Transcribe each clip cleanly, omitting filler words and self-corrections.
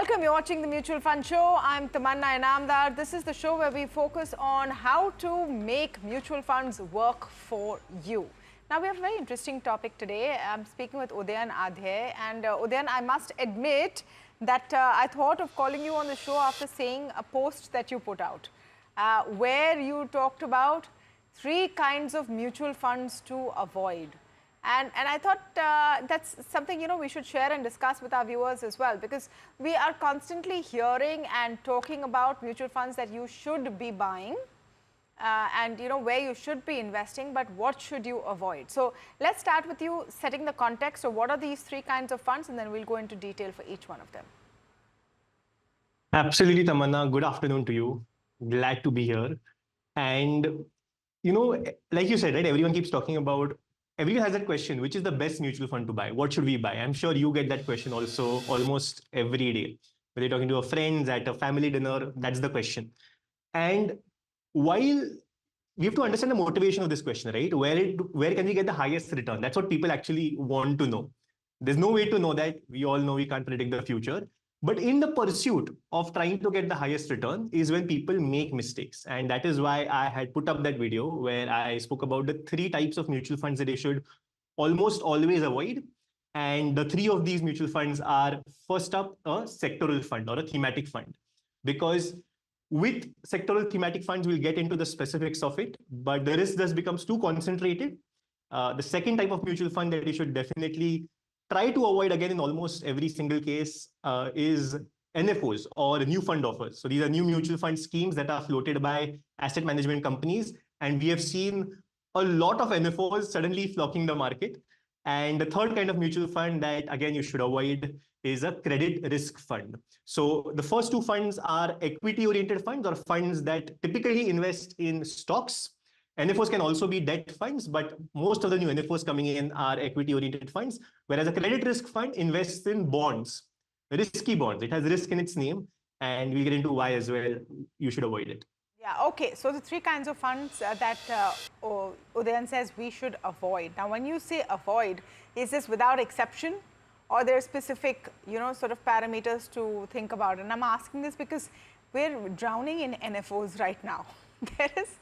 Welcome, you're watching the Mutual Fund Show. I'm Tamanna Inamdar. This is the show where we focus on how to make mutual funds work for you. Now, we have a very interesting topic today. I'm speaking with Udayan Adhe. And Udayan, I must admit that I thought of calling you on the show after seeing a post that you put out, where you talked about 3 kinds of mutual funds to avoid. And I thought that's something, we should share and discuss with our viewers as well, because we are constantly hearing and talking about mutual funds that you should be buying and, where you should be investing, but what should you avoid? So let's start with you setting the context of what are these 3 kinds of funds, and then we'll go into detail for each one of them. Absolutely, Tamanna. Good afternoon to you. Glad to be here. And, like you said, right, everyone keeps talking about, everyone has that question, which is the best mutual fund to buy? What should we buy? I'm sure you get that question also almost every day. When you're talking to your friends at a family dinner, that's the question. And while we have to understand the motivation of this question, right? Where can we get the highest return? That's what people actually want to know. There's no way to know that. We all know we can't predict the future. But in the pursuit of trying to get the highest return is when people make mistakes. And that is why I had put up that video where I spoke about the 3 types of mutual funds that they should almost always avoid. And the 3 of these mutual funds are, first up, a sectoral fund or a thematic fund. Because with sectoral thematic funds, we'll get into the specifics of it, but the risk thus becomes too concentrated. The second type of mutual fund that you should definitely try to avoid, again, in almost every single case, is NFOs or new fund offers. So these are new mutual fund schemes that are floated by asset management companies. And we have seen a lot of NFOs suddenly flocking the market. And the third kind of mutual fund that, again, you should avoid is a credit risk fund. So the first 2 funds are equity-oriented funds or funds that typically invest in stocks. NFOs can also be debt funds, but most of the new NFOs coming in are equity-oriented funds, whereas a credit risk fund invests in bonds, risky bonds. It has risk in its name, and we'll get into why as well you should avoid it. Yeah, okay. So the 3 kinds of funds that Udayan says we should avoid. Now, when you say avoid, is this without exception, or there are specific, sort of parameters to think about? And I'm asking this because we're drowning in NFOs right now. There is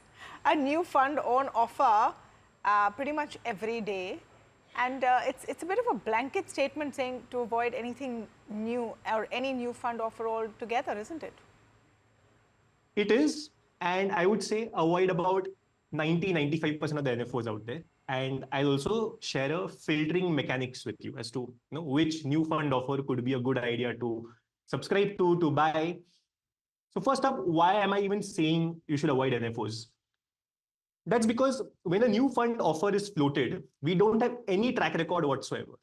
a new fund on offer pretty much every day. And it's a bit of a blanket statement saying to avoid anything new or any new fund offer altogether, isn't it? It is. And I would say avoid about 90-95% of the NFOs out there. And I'll also share a filtering mechanics with you as to which new fund offer could be a good idea to subscribe to buy. So first up, why am I even saying you should avoid NFOs? That's because when a new fund offer is floated, we don't have any track record whatsoever.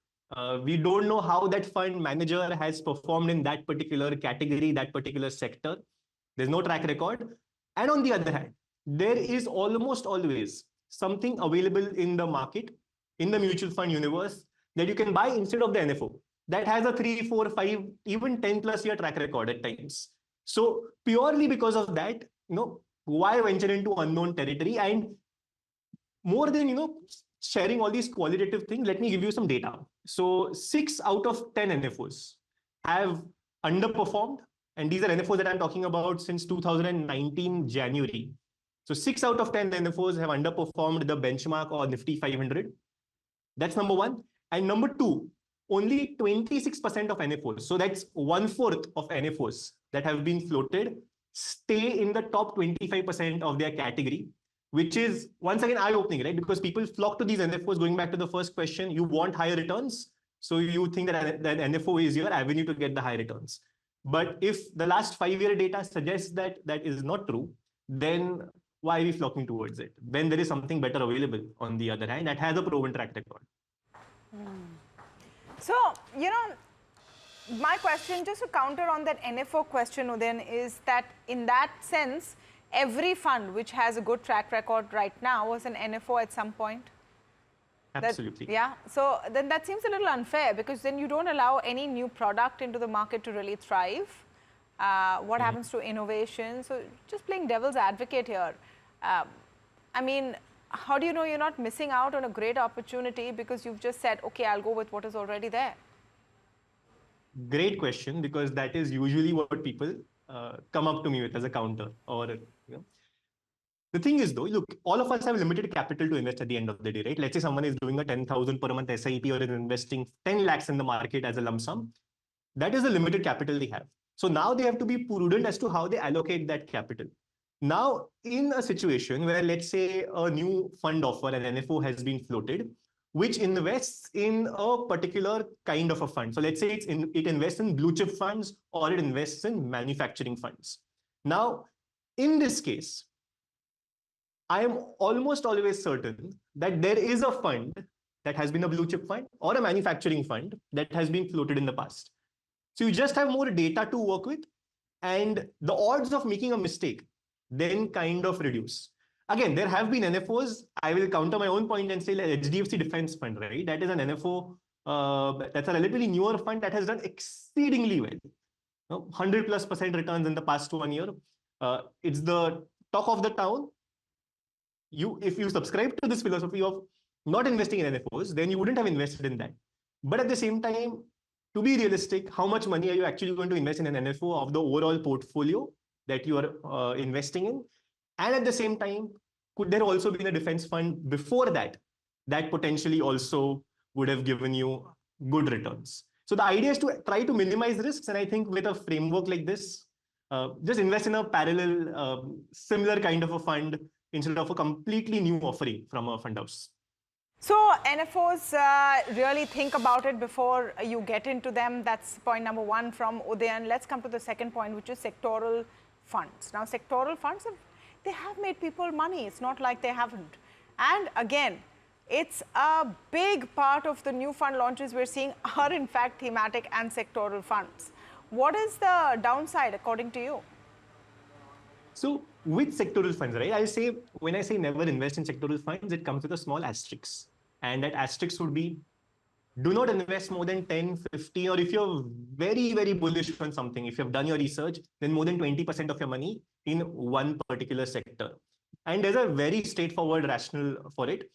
We don't know how that fund manager has performed in that particular category, that particular sector. There's no track record. And on the other hand, there is almost always something available in the market, in the mutual fund universe, that you can buy instead of the NFO that has a 3, 4, 5, even 10+ year track record at times. So purely because of that, why venture into unknown territory? And more than, sharing all these qualitative things, let me give you some data. So 6 out of 10 NFOs have underperformed. And these are NFOs that I'm talking about since 2019 January. So 6 out of 10 NFOs have underperformed the benchmark or Nifty 500. That's number 1. And number 2, only 26% of NFOs, so that's 1/4 of NFOs that have been floated, stay in the top 25% of their category, which is once again eye-opening, right? Because people flock to these NFOs. Going back to the first question, you want higher returns. So you think that NFO is your avenue to get the high returns. But if the last 5-year data suggests that that is not true, then why are we flocking towards it? When there is something better available on the other hand that has a proven track record. So, my question, just to counter on that NFO question, Udayan, is that in that sense, every fund which has a good track record right now was an NFO at some point? Absolutely. Yeah. So then that seems a little unfair, because then you don't allow any new product into the market to really thrive. What happens to innovation? So just playing devil's advocate here. I mean, how do you know you're not missing out on a great opportunity because you've just said, okay, I'll go with what is already there? Great question, because that is usually what people come up to me with as a counter. Or, the thing is, though, look, all of us have limited capital to invest at the end of the day, right? Let's say someone is doing a 10,000 per month SIP or is investing 10 lakhs in the market as a lump sum. That is the limited capital they have. So now they have to be prudent as to how they allocate that capital. Now, in a situation where, let's say, a new fund offer, an NFO, has been floated, which invests in a particular kind of a fund. So let's say it invests in blue chip funds or it invests in manufacturing funds. Now, in this case, I am almost always certain that there is a fund that has been a blue chip fund or a manufacturing fund that has been floated in the past. So you just have more data to work with, and the odds of making a mistake then kind of reduce. Again, there have been NFOs. I will counter my own point and say like HDFC Defense Fund, right? That is an NFO. That's a relatively newer fund that has done exceedingly well. 100+% returns in the past 1 year. It's the talk of the town. If you subscribe to this philosophy of not investing in NFOs, then you wouldn't have invested in that. But at the same time, to be realistic, how much money are you actually going to invest in an NFO of the overall portfolio that you are investing in? And at the same time, could there also be a defense fund before that potentially also would have given you good returns? So the idea is to try to minimize risks. And I think with a framework like this, just invest in a parallel, similar kind of a fund instead of a completely new offering from a fund house. So NFOs, really think about it before you get into them. That's point number one from Udayan. Let's come to the second point, which is sectoral funds. Now, sectoral funds, they have made people money. It's not like they haven't. And again, it's a big part of the new fund launches we're seeing are in fact thematic and sectoral funds. What is the downside according to you? So with sectoral funds, right, I'll say, when I say never invest in sectoral funds, it comes with a small asterisk. And that asterisk would be, do not invest more than 10, 15, or if you're very, very bullish on something, if you've done your research, then more than 20% of your money in one particular sector. And there's a very straightforward rationale for it.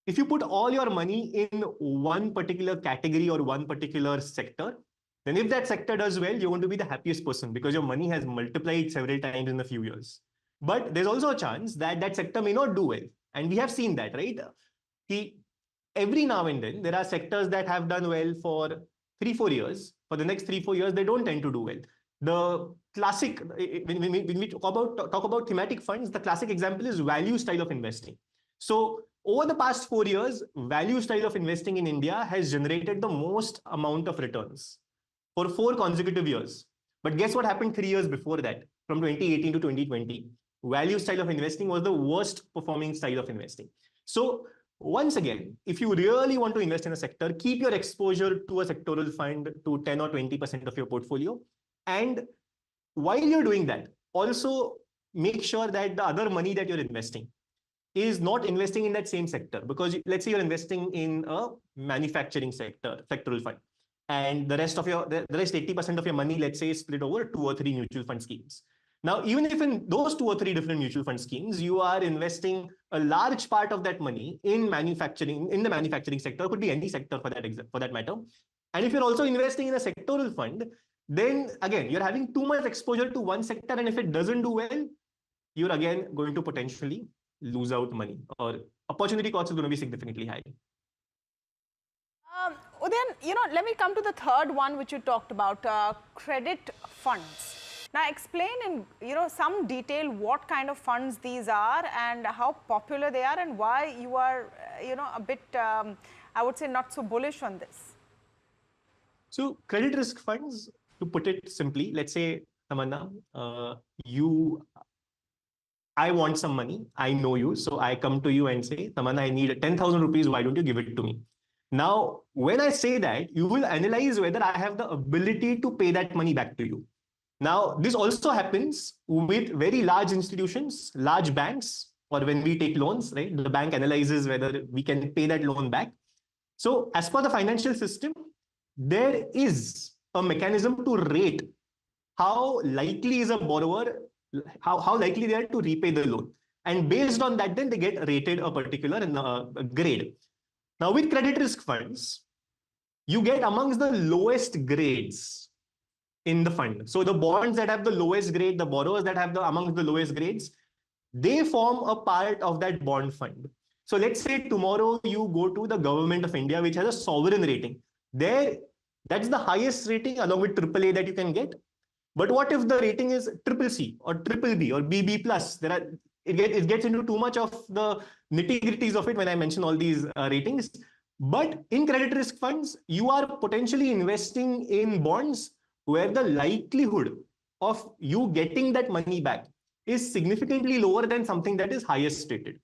If you put all your money in one particular category or one particular sector, then if that sector does well, you're going to be the happiest person because your money has multiplied several times in a few years. But there's also a chance that that sector may not do well. And we have seen that, right? Every now and then, there are sectors that have done well for 3-4 years. For the next 3-4 years, they don't tend to do well. The classic, when we talk about thematic funds, the classic example is value style of investing. So over the past 4 years, value style of investing in India has generated the most amount of returns for 4 consecutive years. But guess what happened 3 years before that, from 2018 to 2020? Value style of investing was the worst performing style of investing. So once again, if you really want to invest in a sector, keep your exposure to a sectoral fund to 10 or 20% of your portfolio. And while you're doing that, also make sure that the other money that you're investing is not investing in that same sector. Because let's say you're investing in a manufacturing sectoral fund, and the rest 80% of your money, let's say, is split over 2 or 3 mutual fund schemes. Now, even if in those 2 or 3 different mutual fund schemes, you are investing a large part of that money in manufacturing, in the manufacturing sector, could be any sector for that matter. And if you're also investing in a sectoral fund, then again, you're having too much exposure to one sector. And if it doesn't do well, you're again going to potentially lose out money, or opportunity cost is going to be significantly high. Udayan, let me come to the third one, which you talked about, credit funds. Now, explain in some detail what kind of funds these are and how popular they are, and why you are a bit, I would say, not so bullish on this. So credit risk funds, to put it simply, let's say, Tamanna, I want some money. I know you. So I come to you and say, Tamanna, I need 10,000 rupees. Why don't you give it to me? Now, when I say that, you will analyze whether I have the ability to pay that money back to you. Now, this also happens with very large institutions, large banks, or when we take loans, right? The bank analyzes whether we can pay that loan back. So as per the financial system, there is a mechanism to rate how likely is a borrower, how likely they are to repay the loan. And based on that, then they get rated a particular grade. Now, with credit risk funds, you get amongst the lowest grades in the fund. So the bonds that have the lowest grade, the borrowers that have the amongst the lowest grades, they form a part of that bond fund. So let's say tomorrow you go to the government of India, which has a sovereign rating. There, that's the highest rating along with AAA that you can get. But what if the rating is triple C or triple B or BB plus? It gets into too much of the nitty-gritties of it when I mention all these ratings. But in credit risk funds, you are potentially investing in bonds where the likelihood of you getting that money back is significantly lower than something that is highest rated.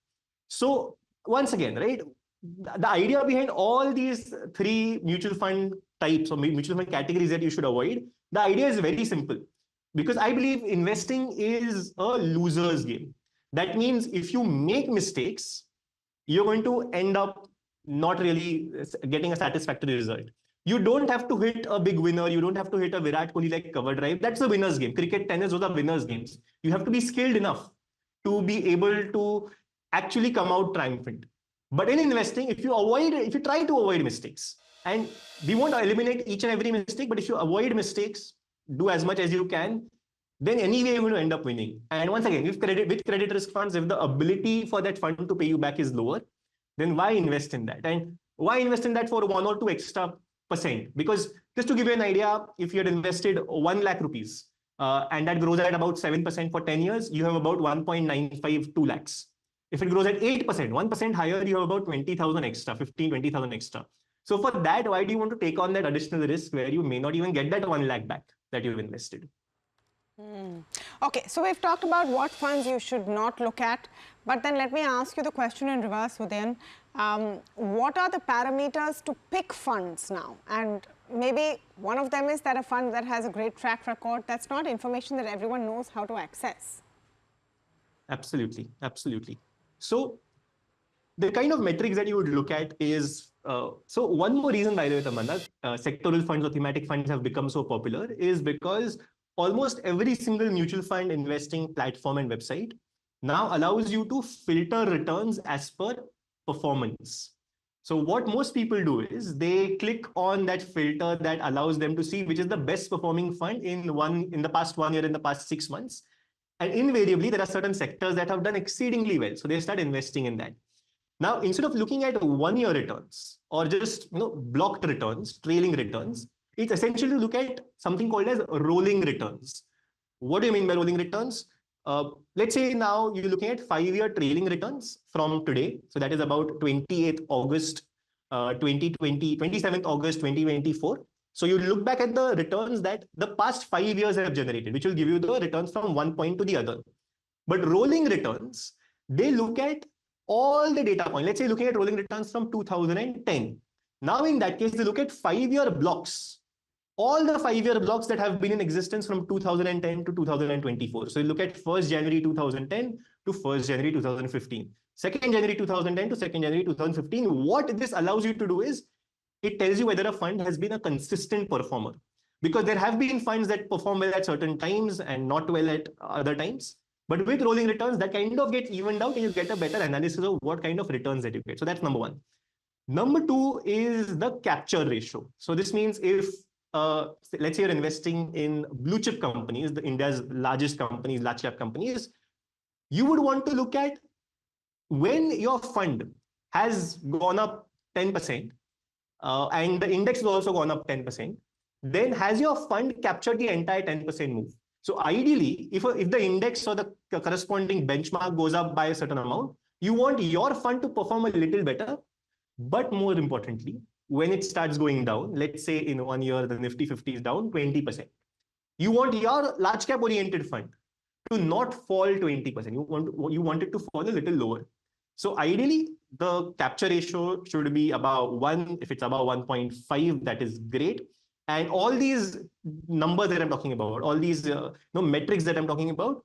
So once again, right, the idea behind all these three mutual fund types or mutual fund categories that you should avoid, the idea is very simple. Because I believe investing is a loser's game. That means if you make mistakes, you're going to end up not really getting a satisfactory result. You don't have to hit a big winner. You don't have to hit a Virat Kohli like cover drive. That's a winner's game. Cricket, tennis, those are winners' games. You have to be skilled enough to be able to actually come out triumphant. But in investing, if you try to avoid mistakes, and we won't eliminate each and every mistake, but if you avoid mistakes, do as much as you can, then anyway you're going to end up winning. And once again, with credit risk funds, if the ability for that fund to pay you back is lower, then why invest in that? And why invest in that for 1 or 2 extra percent? Because just to give you an idea, if you had invested 1 lakh rupees and that grows at about 7% for 10 years, you have about 1.952 lakhs. If it grows at 8%, 1% higher, you have about 20,000 extra, 15, 20,000 extra. So for that, why do you want to take on that additional risk where you may not even get that 1 lakh back that you've invested? Okay, so we've talked about what funds you should not look at, but then let me ask you the question in reverse, Udayan. What are the parameters to pick funds now? And maybe one of them is that a fund that has a great track record, that's not information that everyone knows how to access. Absolutely, absolutely. So the kind of metrics that you would look at is, so one more reason, by the way, Tamanna, sectoral funds or thematic funds have become so popular is because almost every single mutual fund investing platform and website now allows you to filter returns as per performance. So what most people do is they click on that filter that allows them to see which is the best performing fund in the past 1 year, in the past 6 months. And invariably, there are certain sectors that have done exceedingly well. So they start investing in that. Now, instead of looking at 1 year returns or just blocked returns, trailing returns, it's essentially to look at something called as rolling returns. What do you mean by rolling returns? Let's say now you're looking at 5-year trailing returns from today. So that is about 28th August 2020, 27th August 2024. So you look back at the returns that the past 5 years have generated, which will give you the returns from one point to the other. But rolling returns, they look at all the data points. Let's say looking at rolling returns from 2010. Now in that case, they look at 5-year blocks. All the 5-year blocks that have been in existence from 2010 to 2024. So you look at 1st January 2010 to 1st January 2015. 2nd January 2010 to 2nd January 2015. What this allows you to do is, it tells you whether a fund has been a consistent performer. Because there have been funds that perform well at certain times and not well at other times. But with rolling returns, that kind of gets evened out and you get a better analysis of what kind of returns that you get. So that's number one. Number two is the capture ratio. So this means if, let's say you're investing in blue chip companies, India's largest companies, large cap companies, you would want to look at when your fund has gone up 10%, and the index has also gone up 10%, then has your fund captured the entire 10% move? So ideally, if the index or the corresponding benchmark goes up by a certain amount, you want your fund to perform a little better. But more importantly, when it starts going down, let's say in 1 year, the Nifty 50 is down 20%. You want your large cap oriented fund to not fall 20%. You want it to fall a little lower. So ideally, the capture ratio should be about 1. If it's about 1.5, that is great. And all these numbers that I'm talking about, all these metrics that I'm talking about,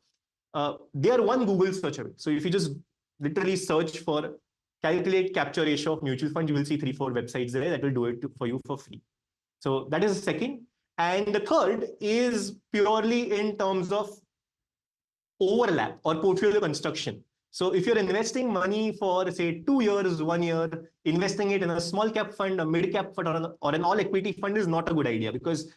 they are one Google search away. So if you just literally search for calculate capture ratio of mutual fund, you will see 3-4 websites there that will do it for you for free. So that is the second. And the third is purely in terms of overlap or portfolio construction. So if you're investing money for say 2 years, 1 year, investing it in a small cap fund, a mid cap fund, or an all equity fund is not a good idea because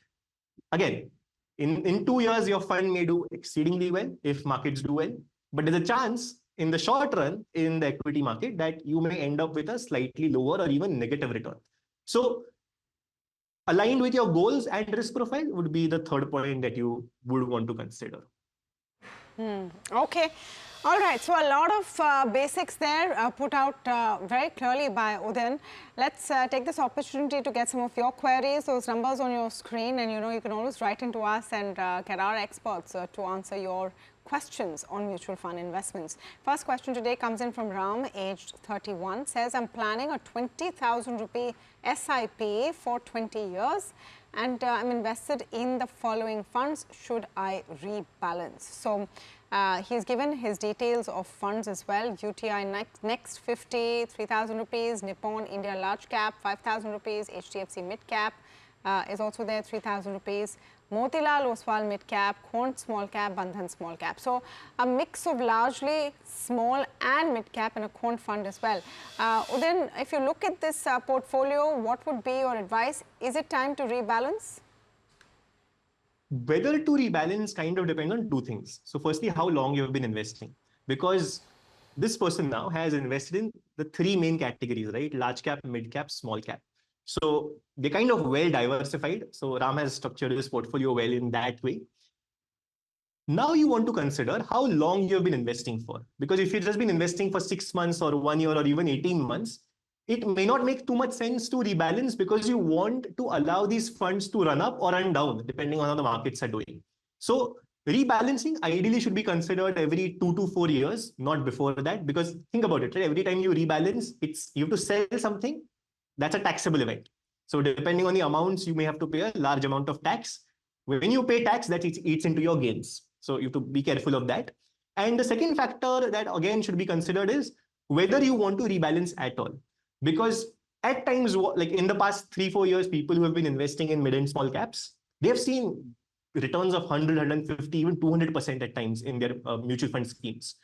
again, in 2 years, your fund may do exceedingly well if markets do well, but there's a chance in the short run in the equity market that you may end up with a slightly lower or even negative return. So aligned with your goals and risk profile would be the third point that you would want to consider. Okay. All right. So a lot of basics there put out very clearly by Udayan. Let's take this opportunity to get some of your queries, those numbers on your screen, and you can always write into us and get our experts to answer your questions on mutual fund investments. First question today comes in from Ram, aged 31, says, I'm planning a 20,000 rupee SIP for 20 years and I'm invested in the following funds. Should I rebalance? So he's given his details of funds as well. UTI Next 50, 3,000 rupees, Nippon India Large Cap, 5,000 rupees, HDFC Mid Cap is also there, 3,000 rupees. Motilal Oswal Mid Cap, Quant Small Cap, Bandhan Small Cap. So a mix of largely small and mid cap and a quant fund as well. Udayan, if you look at this portfolio, what would be your advice? Is it time to rebalance? Whether to rebalance kind of depends on two things. So firstly, how long you have been investing, because this person now has invested in the three main categories, right? Large cap, mid cap, small cap. So they're kind of well diversified. So Ram has structured his portfolio well in that way. Now you want to consider how long you have been investing for, because if you've just been investing for 6 months or 1 year or even 18 months, it may not make too much sense to rebalance because you want to allow these funds to run up or run down depending on how the markets are doing. So rebalancing ideally should be considered every 2 to 4 years, not before that, because think about it, right? Every time you rebalance, you have to sell something. That's a taxable event. So depending on the amounts, you may have to pay a large amount of tax. When you pay tax, that eats into your gains. So you have to be careful of that. And the second factor that again should be considered is whether you want to rebalance at all. Because at times, like in the past 3-4 years, people who have been investing in mid and small caps, they have seen returns of 100, 150, even 200% at times in their mutual fund schemes.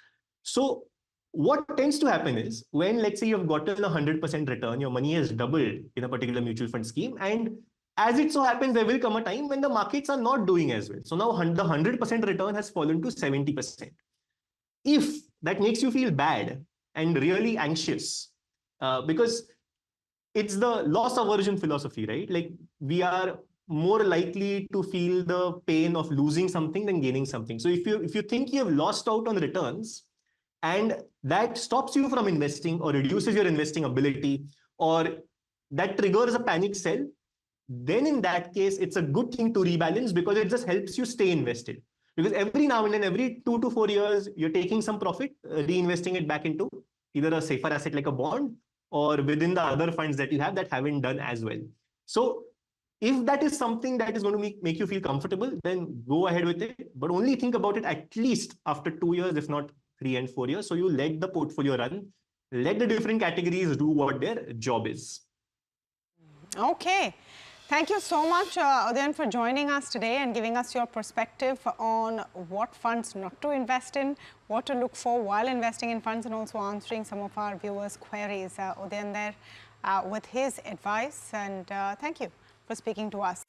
So what tends to happen is when, let's say, you've gotten a 100% return, your money has doubled in a particular mutual fund scheme. And as it so happens, there will come a time when the markets are not doing as well. So now the 100% return has fallen to 70%. If that makes you feel bad and really anxious, because it's the loss aversion philosophy, right? Like we are more likely to feel the pain of losing something than gaining something. So if you think you have lost out on returns, and that stops you from investing or reduces your investing ability, or that triggers a panic sell, then in that case, it's a good thing to rebalance because it just helps you stay invested. Because every now and then, every 2 to 4 years, you're taking some profit, reinvesting it back into either a safer asset like a bond or within the other funds that you have that haven't done as well. So if that is something that is going to make you feel comfortable, then go ahead with it. But only think about it at least after 2 years, if not 3 and 4 years. So you let the portfolio run, let the different categories do what their job is. Okay. Thank you so much, Udayan, for joining us today and giving us your perspective on what funds not to invest in, what to look for while investing in funds, and also answering some of our viewers' queries. Udayan there with his advice, and thank you for speaking to us.